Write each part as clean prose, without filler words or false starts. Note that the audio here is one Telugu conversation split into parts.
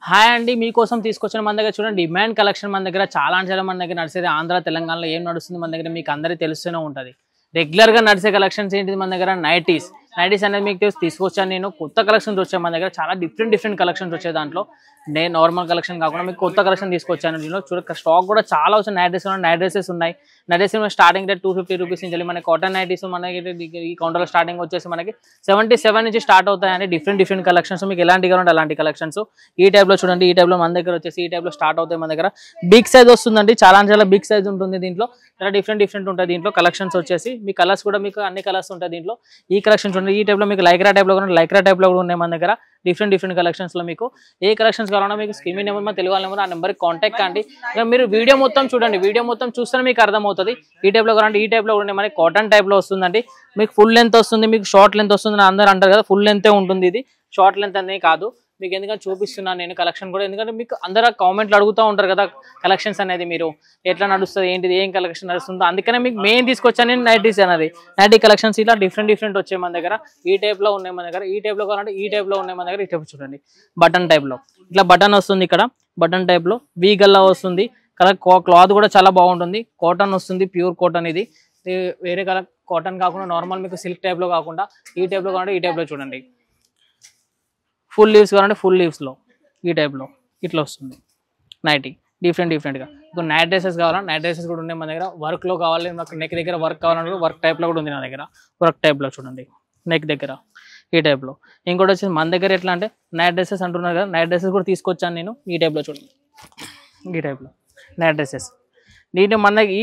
హాయ్ అండి, మీకోసం తీసుకొచ్చిన మన దగ్గర చూడండి డిమాండ్ కలెక్షన్ మన దగ్గర చాలా మన దగ్గర నడిచేది. ఆంధ్ర తెలంగాణలో ఏం నడుస్తుంది మన దగ్గర మీకు అందరికీ తెలుస్తూనే ఉంటుంది. రెగ్యులర్గా నడిచే కలెక్షన్స్ ఏంటిది మన దగ్గర నైటీస్ అనేది మీకు తీసుకొచ్చాను. నేను కొత్త కలెక్షన్స్ వచ్చాయి మన దగ్గర, చాలా డిఫరెంట్ కలెక్షన్స్ వచ్చాయి. దాంట్లో నేను నార్మల్ కలెక్షన్ కాకుండా మీకు కొత్త కలెక్షన్ తీసుకొచ్చాను. నేను స్టాక్ కూడా చాలా వచ్చాయి. నైట్ డ్రెసెస్ ఉన్నాయి. Night dress starting rate 250 rupees నుంచి మనకి కాటన్ నైటీస్ మనకి ఈ కౌంటర్లో స్టార్టింగ్ వచ్చేసి మనకి 77 నుంచి స్టార్ట్ అవుతాయండి. డిఫరెంట్ కలెక్షన్స్ మీకు ఎలాంటి కావాలంటే అలాంటి కలెక్షన్స్ ఈ టైప్లో చూడండి. ఈ టైప్లో మన దగ్గర వచ్చేసి ఈ టైప్లో స్టార్ట్ అవుతాయి. మన దగ్గర బిగ్ సైజ్ వస్తుందండి, చాలా బిగ్ సైజ్ ఉంటుంది. దీంట్లో చాలా డిఫరెంట్ ఉంటాయి. దీంట్లో కలెక్షన్స్ వచ్చేసి మీ కలర్స్ కూడా మీకు అన్ని కలర్స్ ఉంటాయి. దీంట్లో ఈ కలెక్షన్స్ చూడండి. ఈ టైప్లో మీకు లైక్రా టైప్లో కూడా ఉన్నాయి మన దగ్గర. డిఫరెంట్ కలెక్షన్స్ లో మీకు ఏ కలెక్షన్స్ కావాలన్నా మీకు స్క్రీన్ నెంబర్ మా తెలుగు నెంబర్ ఆ నెంబర్కి కాంటాక్ట్ కండి. మీరు వీడియో మొత్తం చూడండి. వీడియో మొత్తం చూస్తేనే మీకు అర్థమవుతుంది. ఈ టైప్లో కావాలంటే ఈ టైప్లో కూడా మనకి కాటన్ టైప్లో వస్తుందండి. మీకు ఫుల్ లెంత్ వస్తుంది, మీకు షార్ట్ లెంత్ వస్తుంది. అందరూ అంటారు కదా ఫుల్ లెంతే ఉంటుంది, ఇది షార్ట్ లెంత్ అనేది కాదు. మీకు ఎందుకంటే చూపిస్తున్నాను నేను కలెక్షన్ కూడా, ఎందుకంటే మీకు అందరూ కామెంట్లు అడుగుతూ ఉంటారు కదా కలెక్షన్స్ అనేది మీరు ఎట్లా నడుస్తుంది ఏంటిది ఏం కలెక్షన్ నడుస్తుందో. అందుకనే మీకు మెయిన్ తీసుకొచ్చాను నేను నైటీస్ అనేది. నైటీ కలెక్షన్స్ ఇలా డిఫరెంట్ వచ్చాయి మన దగ్గర. ఈ టైప్లో ఉన్నాయి మన దగ్గర. ఈ టైప్లో కావాలంటే ఈ టైప్లో ఉన్నాయి మన దగ్గర. ఈ టైప్ చూడండి బటన్ టైప్లో ఇట్లా బటన్ వస్తుంది. ఇక్కడ బటన్ టైప్లో వీ గల్లా వస్తుంది. కలర్ క్లాత్ కూడా చాలా బాగుంటుంది. కాటన్ వస్తుంది, ప్యూర్ కాటన్. ఇది వేరే కలర్ కాటన్ కాకుండా నార్మల్ మీకు సిల్క్ టైప్లో కాకుండా ఈ టైప్లో కావాలంటే ఈ టైప్లో చూడండి. ఫుల్ లీవ్స్ కావాలంటే ఫుల్ లీవ్స్లో ఈ టైప్లో ఇట్లా వస్తుంది నైటీ. డిఫరెంట్గా ఇప్పుడు నైట్ డ్రెసెస్ కావాలంటే నైట్ డ్రెసెస్ కూడా ఉన్నాయి మన దగ్గర. వర్క్లో కావాలి, నాకు నెక్ దగ్గర వర్క్ కావాలంటే వర్క్ టైప్లో కూడా ఉంది నా దగ్గర. వర్క్ టైప్లో చూడండి నెక్ దగ్గర ఈ టైప్లో. ఇంకోటి వచ్చేసి మన దగ్గర ఎట్లా అంటే నైట్ డ్రెసెస్ అంటున్నారు కదా, నైట్ డ్రెసెస్ కూడా తీసుకొచ్చాను నేను. ఈ టైప్లో చూడండి, ఈ టైప్లో నైట్ డ్రెసెస్. దీంట్లో మన ఈ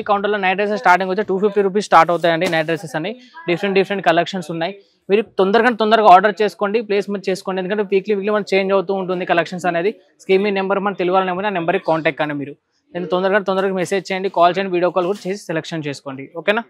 కౌంటర్లో నైట్ డ్రెసెస్ స్టార్టింగ్ వచ్చి 250 రూపీస్ స్టార్ట్ అవుతాయండి. నైట్ డ్రెసెస్ అని డిఫరెంట్ కలెక్షన్స్ ఉన్నాయి. మీరు తొందరగా ఆర్డర్ చేసుకోండి, ప్లేస్మెంట్ చేసుకోండి. ఎందుకంటే వీక్లీ మనం చేంజ్ అవుతూ ఉంటుంది కలెక్షన్స్ అనేది. స్కీమ్ నెంబర్ మన తెలుగు నెంబర్ ఆ నెంబర్కి కాంటాక్ట్ కానీ మీరు. నేను తొందరగా మెసేజ్ చేయండి, కాల్ చేయండి, వీడియో కాల్ కూడా చేసి సెలెక్షన్ చేసుకోండి. ఓకేనా.